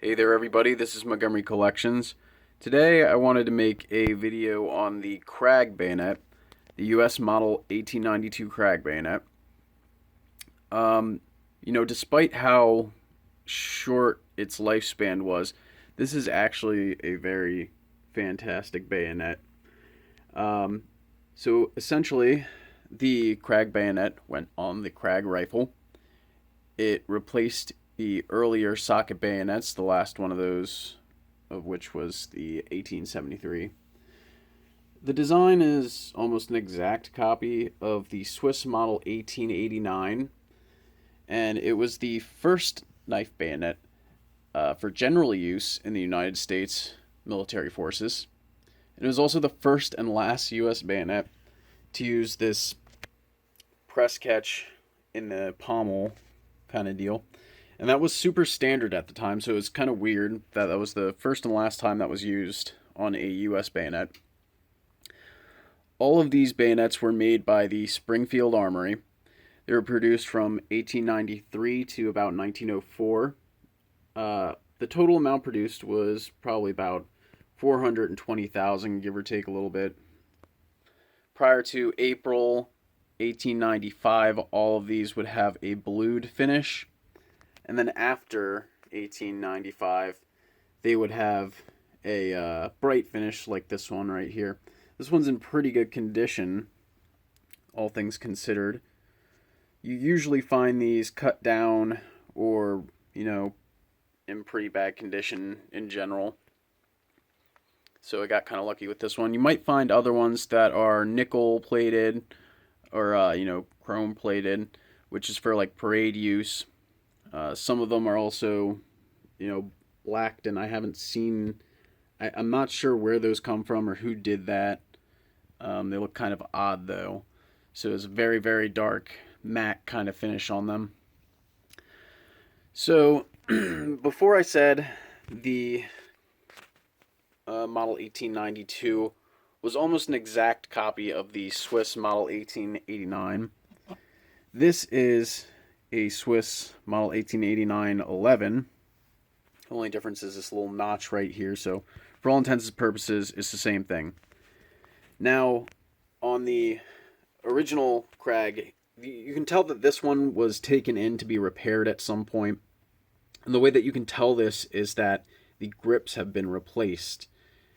Hey there everybody, this is Montgomery Collections. Today I wanted to make a video on the Krag bayonet, the US model 1892 Krag bayonet. Despite how short its lifespan was, this is actually a very fantastic bayonet. So essentially, the Krag bayonet went on the Krag rifle. It replaced the earlier socket bayonets, the last one of those of which was the 1873. The design is almost an exact copy of the Swiss model 1889, and it was the first knife bayonet for general use in the United States military forces. It was also the first and last U.S. bayonet to use this press catch in the pommel kind of deal. And that was super standard at the time, so it was kind of weird that that was the first and last time that was used on a U.S. bayonet. All of these bayonets were made by the Springfield Armory. They were produced from 1893 to about 1904. The total amount produced was probably about 420,000, give or take a little bit. Prior to April 1895, all of these would have a blued finish. And then after 1895, they would have a bright finish like this one right here. This one's in pretty good condition, all things considered. You usually find these cut down or, in pretty bad condition in general. So I got kind of lucky with this one. You might find other ones that are nickel plated or, chrome plated, which is for like parade use. Some of them are also, blacked, and I haven't seen. I'm not sure where those come from or who did that. They look kind of odd though, so it's a very, very dark matte kind of finish on them. So before I said the model 1892 was almost an exact copy of the Swiss model 1889. This is a Swiss model 1889-11. The only difference is this little notch right here, so for all intents and purposes, it's the same thing. Now, on the original Krag, you can tell that this one was taken in to be repaired at some point. And the way that you can tell this is that the grips have been replaced.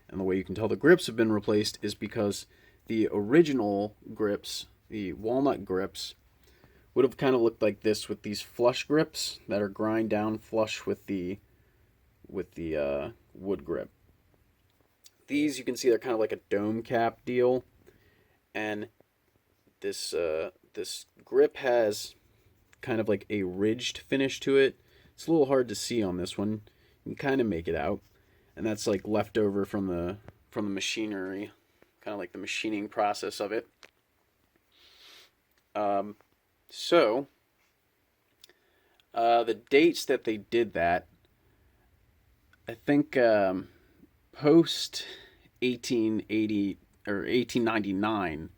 And the way you can tell the grips have been replaced is because the original grips, the walnut grips, would have kind of looked like this with these flush grips that are grind down flush with the wood grip. These, you can see, they're kind of like a dome cap deal, and this grip has kind of like a ridged finish to it. It's a little hard to see on this one. You can kind of make it out, and that's like left over from the machinery, kind of like the machining process of it. So, the dates that they did that, I think post 1880 or 1899,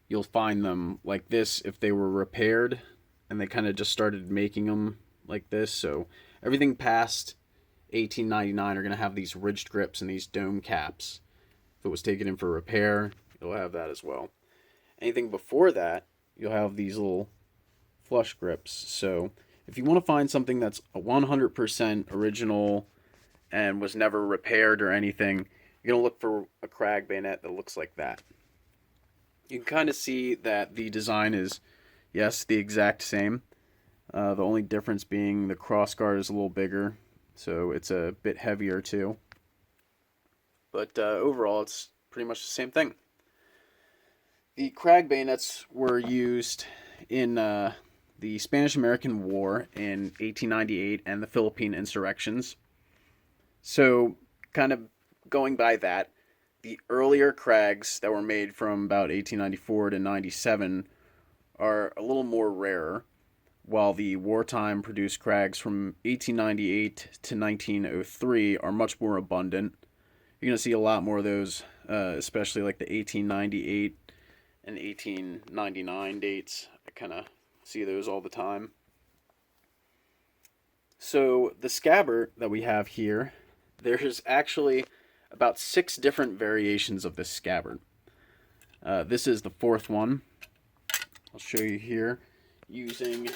you'll find them like this if they were repaired, and they kind of just started making them like this. So everything past 1899 are going to have these ridged grips and these dome caps. If it was taken in for repair, you'll have that as well. Anything before that, you'll have these little flush grips. So if you want to find something that's a 100% original and was never repaired or anything, you're going to look for a Krag bayonet that looks like that. You can kind of see that the design is, yes, the exact same. The only difference being the crossguard is a little bigger, so it's a bit heavier too. But overall, it's pretty much the same thing. The Krag bayonets were used in the Spanish-American War in 1898 and the Philippine insurrections. So, kind of going by that, the earlier Krags that were made from about 1894 to 97 are a little more rare, while the wartime produced Krags from 1898 to 1903 are much more abundant. You're going to see a lot more of those, especially like the 1898 and 1899 dates. I kind of see those all the time. So the scabbard that we have here, there's actually about 6 different variations of this scabbard. This is the 4th one. I'll show you here using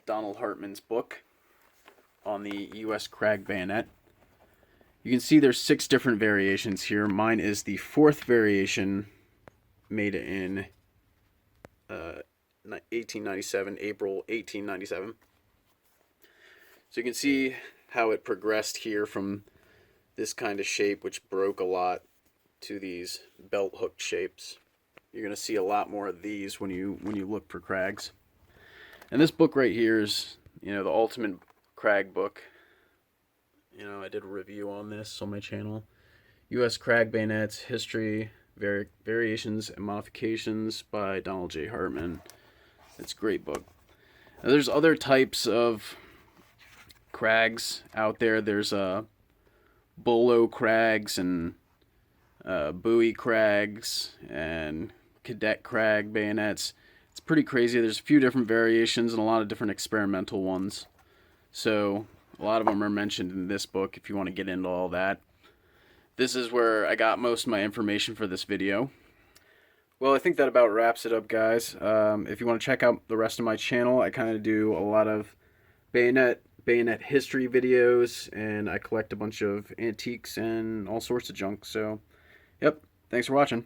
Donald Hartman's book on the U.S. Krag Bayonet. You can see there's 6 different variations here. Mine is the 4th variation, made in 1897, April 1897. So you can see how it progressed here from this kind of shape, which broke a lot, to these belt hook shapes. You're going to see a lot more of these when you look for Krags. And this book right here is, the ultimate Krag book. I did a review on this on my channel. U.S. Krag Bayonets, History, Variations, and Modifications by Donald J. Hartman. It's a great book. Now, there's other types of Krags out there. There's Bolo Krags and Bowie Krags and Cadet Krag Bayonets. It's pretty crazy. There's a few different variations and a lot of different experimental ones. So a lot of them are mentioned in this book if you want to get into all that. This is where I got most of my information for this video. Well, I think that about wraps it up, guys. If you want to check out the rest of my channel, I kind of do a lot of bayonet history videos, and I collect a bunch of antiques and all sorts of junk. So, yep, thanks for watching.